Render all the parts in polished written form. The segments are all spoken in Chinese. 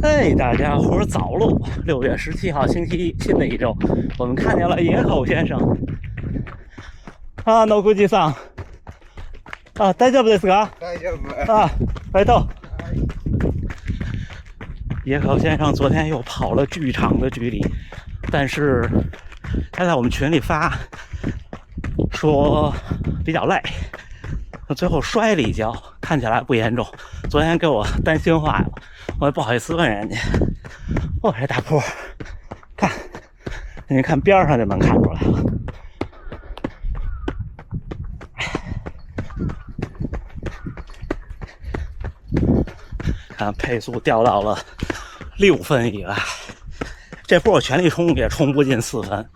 嘿，大家伙儿早喽！6月17号星期一，新的一周，我们看见了野口先生。野口さん。大丈夫ですか？大丈夫。拜托。野口先生昨天又跑了巨长的距离，但是他在我们群里发说比较累，最后摔了一跤，看起来不严重。昨天给我担心坏了，我也不好意思问人家。哦，这大坡，看，你看边上就能看出来了。看配速掉到了6分以外，这坡我全力冲也冲不进4分。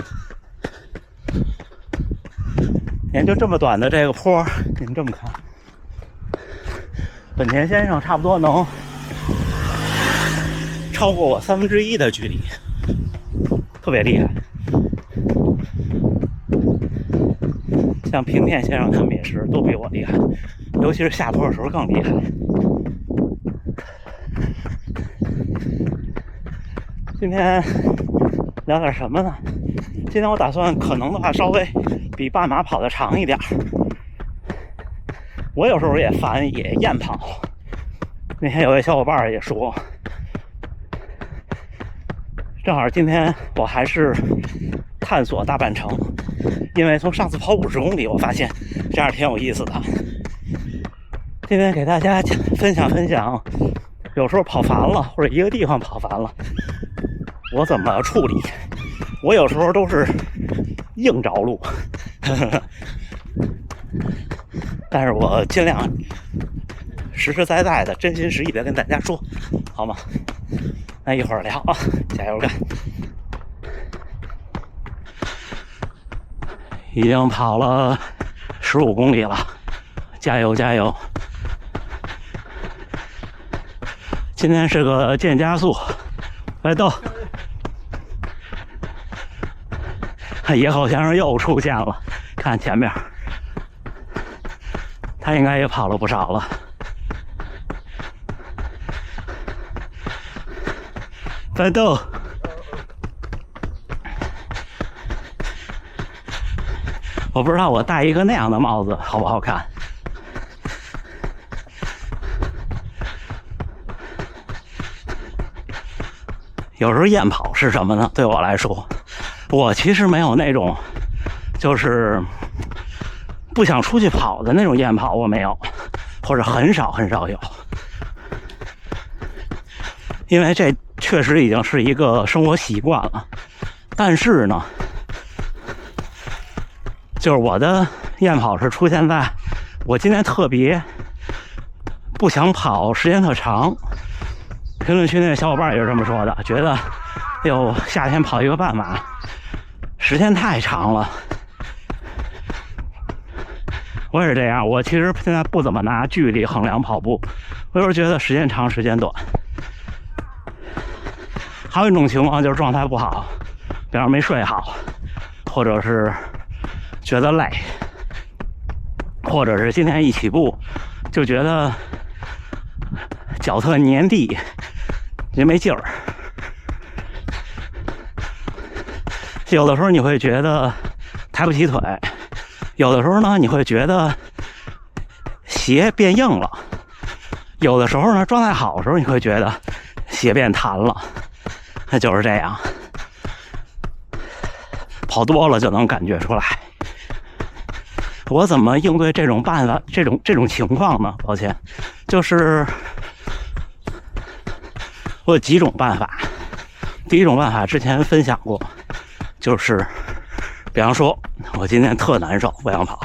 也就这么短的这个坡，你们这么看，本田先生差不多能超过我1/3的距离，特别厉害。像平田先生他们也是都比我厉害，尤其是下坡的时候更厉害。今天聊点什么呢？今天我打算可能的话稍微比半马跑得长一点。我有时候也烦也厌跑，那天有位小伙伴也说，正好今天我还是探索大半程，因为从上次跑50公里我发现这样挺有意思的。今天给大家分享分享，有时候跑烦了或者一个地方跑烦了我怎么处理。我有时候都是硬着陆但是我尽量实实在在的真心实意的跟大家说，好吗？那一会儿聊啊，加油干！已经跑了15公里了，加油加油！今天是个渐加速，来到。野口先生又出现了，看前面，他应该也跑了不少了。奋斗！我不知道我戴一个那样的帽子好不好看。有时候厌跑是什么呢？对我来说，我其实没有那种就是不想出去跑的那种厌跑，我没有，或者很少很少有，因为这确实已经是一个生活习惯了。但是呢，就是我的厌跑是出现在我今天特别不想跑时间特长。评论区那个小伙伴也是这么说的，觉得哎呦夏天跑一个半马时间太长了。我也是这样，我其实现在不怎么拿距离衡量跑步，我有时候觉得时间长时间短。还有一种情况就是状态不好，比方没睡好，或者是觉得累，或者是今天一起步就觉得脚特粘地，也没劲儿。有的时候你会觉得抬不起腿，有的时候呢你会觉得鞋变硬了，有的时候呢状态好的时候你会觉得鞋变弹了，那就是这样。跑多了就能感觉出来。我怎么应对这种办法这种情况呢？抱歉，就是我有几种办法。第一种办法之前分享过，就是比方说我今天特难受不想跑，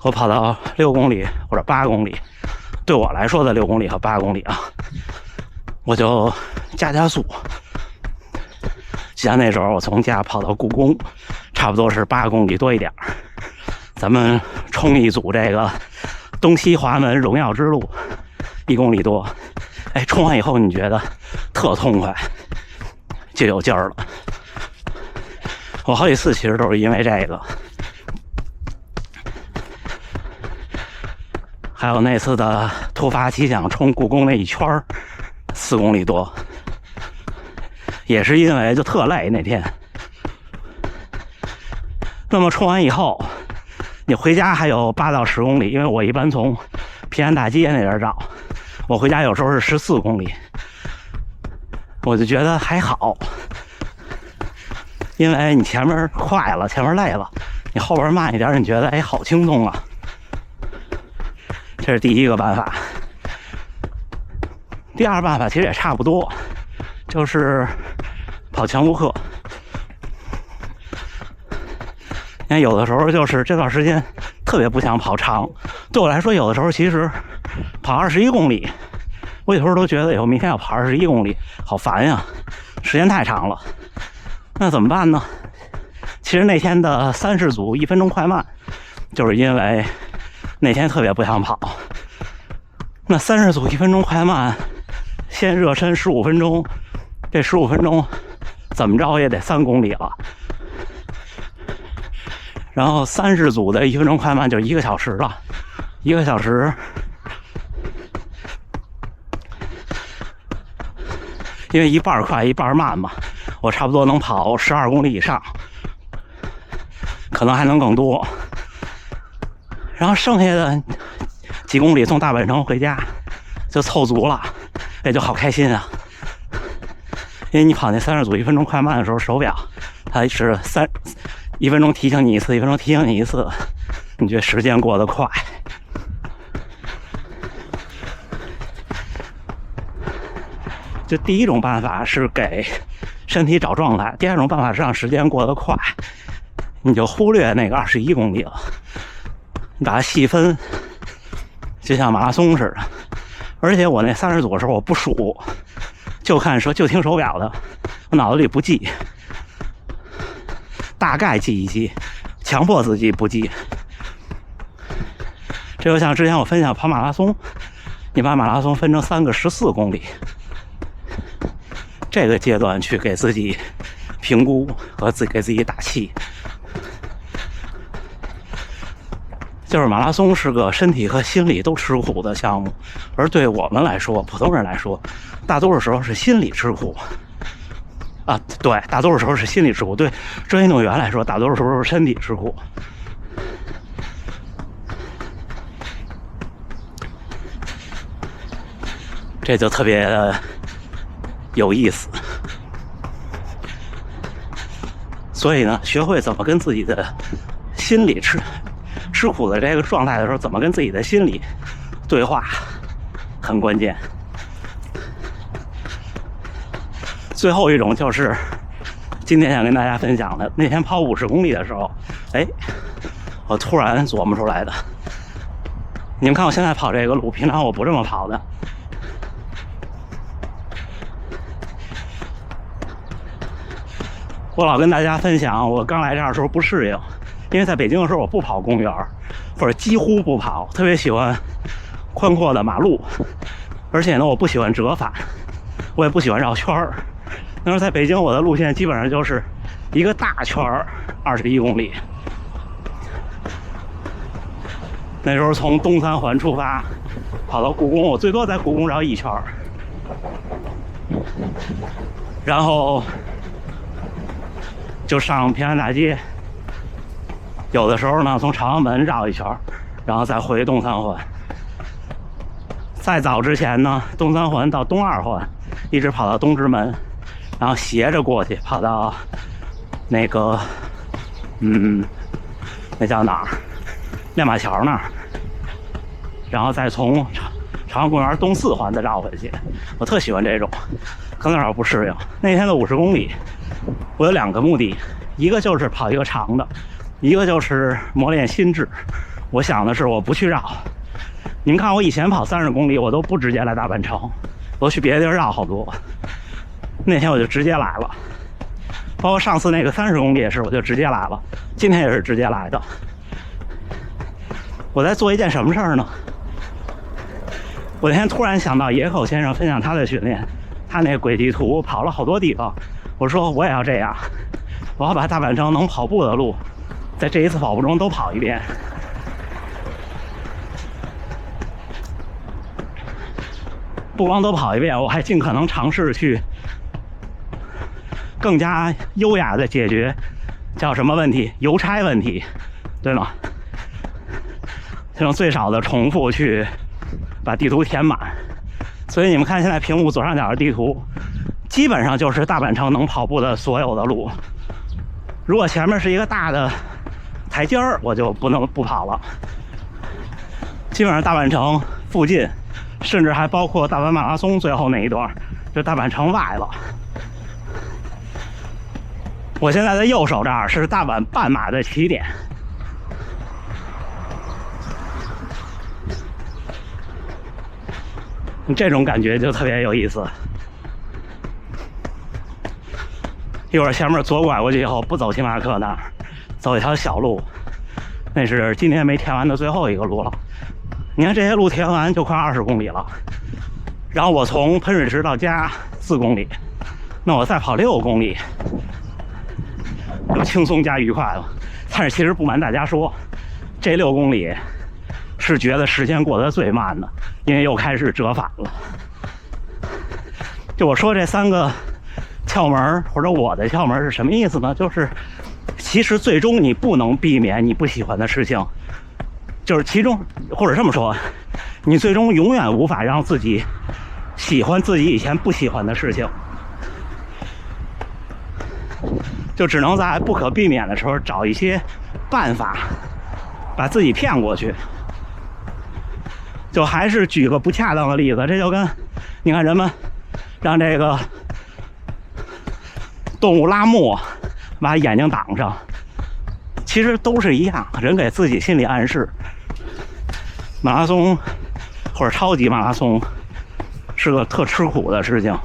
我跑到6公里或者8公里，对我来说的6公里和8公里啊，我就加速。像那时候我从家跑到故宫差不多是8公里多一点，咱们冲一组这个东西华门荣耀之路1公里多，哎，冲完以后你觉得特痛快，就有劲儿了。我好几次其实都是因为这个。还有那次的突发奇想冲故宫那一圈4公里多，也是因为就特累那天。那么冲完以后，你回家还有8到10公里，因为我一般从平安大街那边绕，我回家有时候是14公里，我就觉得还好，因为你前面快了，前面累了，你后边慢一点，你觉得哎好轻松啊。这是第一个办法。第二个办法其实也差不多，就是跑强度课。你看有的时候就是这段时间特别不想跑长，对我来说有的时候其实跑21公里，我有时候都觉得以后明天要跑21公里好烦呀，时间太长了。那怎么办呢？其实那天的30组1分钟快慢，就是因为那天特别不想跑。那30组1分钟快慢，先热身15分钟，这15分钟怎么着也得3公里了。然后30组的1分钟快慢就1个小时了，1个小时，因为一半快一半慢嘛，我差不多能跑12公里以上，可能还能更多。然后剩下的几公里从大本城回家就凑足了，也就好开心啊！因为你跑那30组1分钟快慢的时候，手表它是1分钟提醒你一次，1分钟提醒你一次，你觉得时间过得快。就第一种办法是给身体找状态，第二种办法是让时间过得快，你就忽略那个21公里了，你把它细分，就像马拉松似的。而且我那30组的时候我不数，就听手表的，我脑子里不记，大概记一记，强迫自己不记。这就像之前我分享跑马拉松，你把马拉松分成3个14公里，这个阶段去给自己评估和给自己打气。就是马拉松是个身体和心理都吃苦的项目，而对我们来说，普通人来说，大多数时候是心理吃苦。啊，对，大多数时候是心理吃苦。对专业运动员来说，大多数时候是身体吃苦。这就特别有意思。所以呢，学会怎么跟自己的心理吃苦的这个状态的时候，怎么跟自己的心理对话，很关键。最后一种就是今天想跟大家分享的，那天跑50公里的时候，我突然琢磨出来的。你们看我现在跑这个路，平常我不这么跑的。我老跟大家分享，我刚来这儿的时候不适应，因为在北京的时候我不跑公园，或者几乎不跑，特别喜欢宽阔的马路，而且呢我不喜欢折返，我也不喜欢绕圈儿。那时候在北京我的路线基本上就是一个大圈儿21公里，那时候从东三环出发跑到故宫，我最多在故宫绕1圈儿，然后就上平安大街，有的时候呢从朝阳门绕1圈，然后再回东三环。再早之前呢，东三环到东2环，一直跑到东直门，然后斜着过去跑到那个那叫哪儿，亮马桥那儿，然后再从朝阳公园东4环再绕回去。我特喜欢这种，刚开始不适应。那天的50公里我有2个目的，一个就是跑一个长的，一个就是磨练心智。我想的是我不去绕，你们看我以前跑30公里我都不直接来大本城，我都去别的地儿绕好多。那天我就直接来了，包括上次那个30公里也是，我就直接来了，今天也是直接来的。我在做一件什么事儿呢？我那天突然想到野口先生分享他的训练，他那个轨迹图跑了好多地方，我说我也要这样，我要把大阪城能跑步的路在这一次跑步中都跑一遍。不光都跑一遍，我还尽可能尝试去更加优雅的解决叫什么问题？邮差问题，对吗？用最少的重复去把地图填满。所以你们看现在屏幕左上角的地图，基本上就是大阪城能跑步的所有的路。如果前面是一个大的台阶儿，我就不跑了。基本上大阪城附近，甚至还包括大阪马拉松最后那一段，就大阪城外了。我现在的右手这儿是大阪半马的起点。这种感觉就特别有意思。一会儿前面左拐过去以后，不走星巴克那儿，走一条小路，那是今天没填完的最后一个路了。你看这些路填完就快20公里了，然后我从喷水池到家4公里，那我再跑6公里，就轻松加愉快了。但是其实不瞒大家说，这6公里是觉得时间过得最慢的，因为又开始折返了。就我说这3个窍门，或者我的窍门是什么意思呢？就是其实最终你不能避免你不喜欢的事情，就是其中，或者这么说，你最终永远无法让自己喜欢自己以前不喜欢的事情，就只能在不可避免的时候找一些办法把自己骗过去。就还是举个不恰当的例子，这就跟你看人们让这个动物拉磨把眼睛挡上，其实都是一样，人给自己心理暗示。马拉松或者超级马拉松是个特吃苦的事情，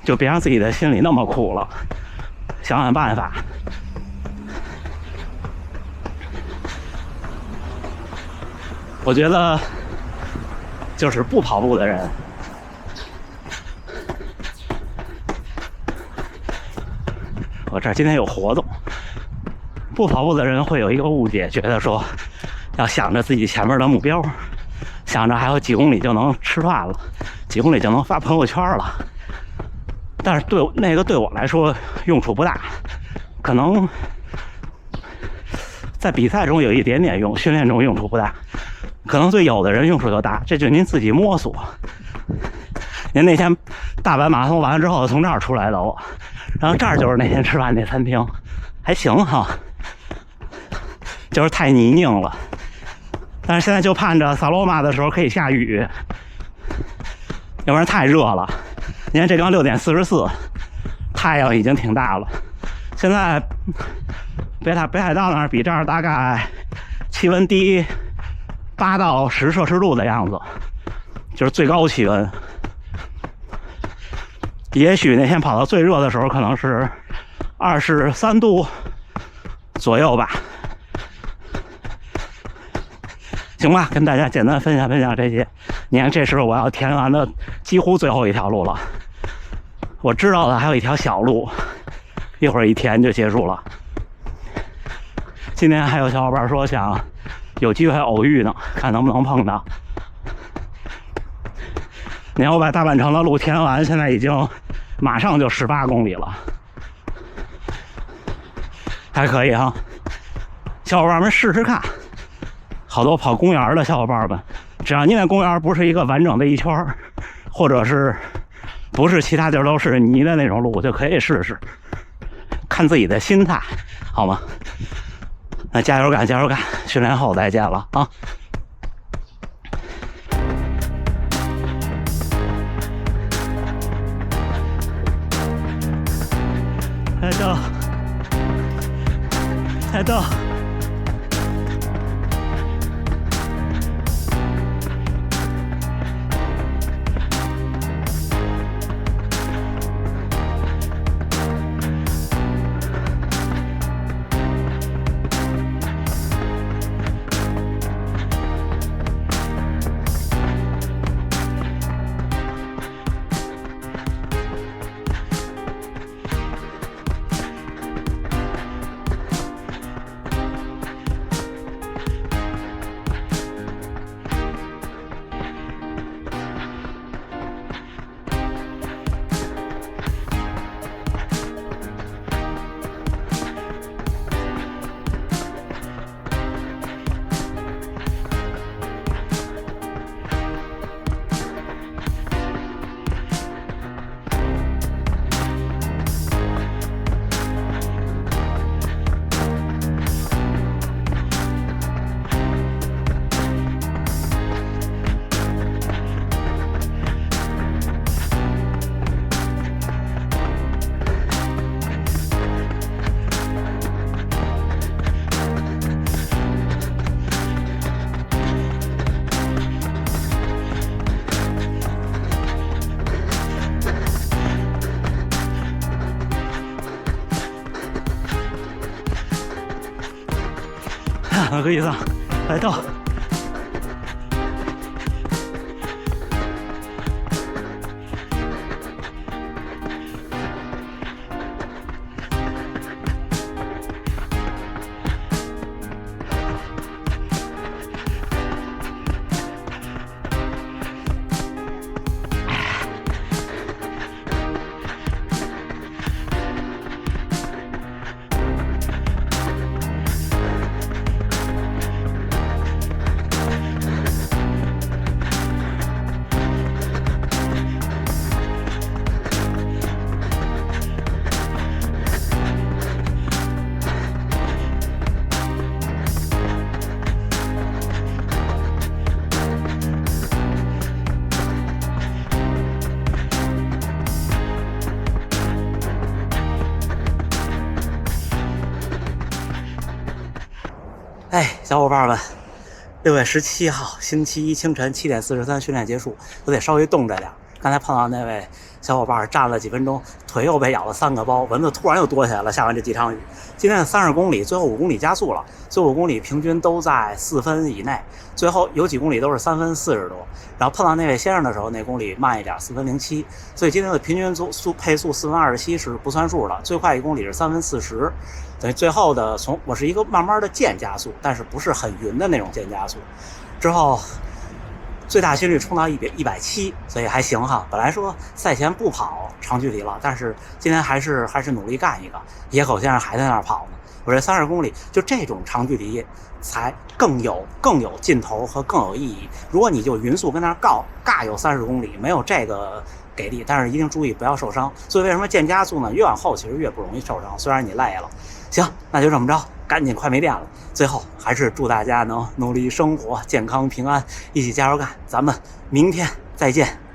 就别让自己的心里那么苦了，想想办法。我觉得就是不跑步的人，我这儿今天有活动，不跑步的人会有一个误解，觉得说要想着自己前面的目标，想着还有几公里就能吃饭了，几公里就能发朋友圈了。但是对我来说用处不大，可能在比赛中有一点点用，训练中用处不大。可能对有的人用处就大，这就您自己摸索。您那天大阪马拉松完了之后从这儿出来的我，然后这儿就是那天吃饭那餐厅，还行哈，就是太泥泞了。但是现在就盼着萨罗马的时候可以下雨，要不然太热了。你看这地方6点44，太阳已经挺大了。现在北海道那儿比这儿大概气温低8到10摄氏度的样子，就是最高气温。也许那天跑到最热的时候可能是23度左右吧。行吧，跟大家简单分享这些。你看这是我要填完的几乎最后一条路了，我知道的还有一条小路，一会儿一填就结束了。今天还有小伙伴说想有机会偶遇呢，看能不能碰到。你看我把大阪城的路填完，现在已经马上就18公里了，还可以哈。小伙伴们试试看，好多跑公园的小伙伴们，只要你那公园不是一个完整的一圈，或者是不是其他地儿都是泥的那种路，就可以试试，看自己的心态，好吗？那加油干，加油干！训练后再见了啊！到。2个以上来到。哎，小伙伴们，6月17号星期一清晨7点43训练结束，都得稍微动着点。刚才碰到那位小伙伴站了几分钟，腿又被咬了3个包，蚊子突然又多起来了。下完这几场雨，今天的30公里，最后5公里加速了，最后5公里平均都在4分以内，最后有几公里都是3分40多。然后碰到那位先生的时候，那公里慢一点，4分07，所以今天的平均配速4分27是不算数的，最快1公里是3分40。等于最后的我是一个慢慢的渐加速，但是不是很匀的那种渐加速，之后最大心率冲到170，所以还行哈。本来说赛前不跑长距离了，但是今天还是努力干一个。野口先生还在那儿跑呢。我这30公里就这种长距离才更有劲头和更有意义。如果你就匀速跟那儿尬有30公里，没有这个给力，但是一定注意不要受伤。所以为什么渐加速呢？越往后其实越不容易受伤，虽然你累了。行，那就这么着，赶紧快没电了。最后还是祝大家能努力生活，健康平安，一起加油干。咱们明天再见。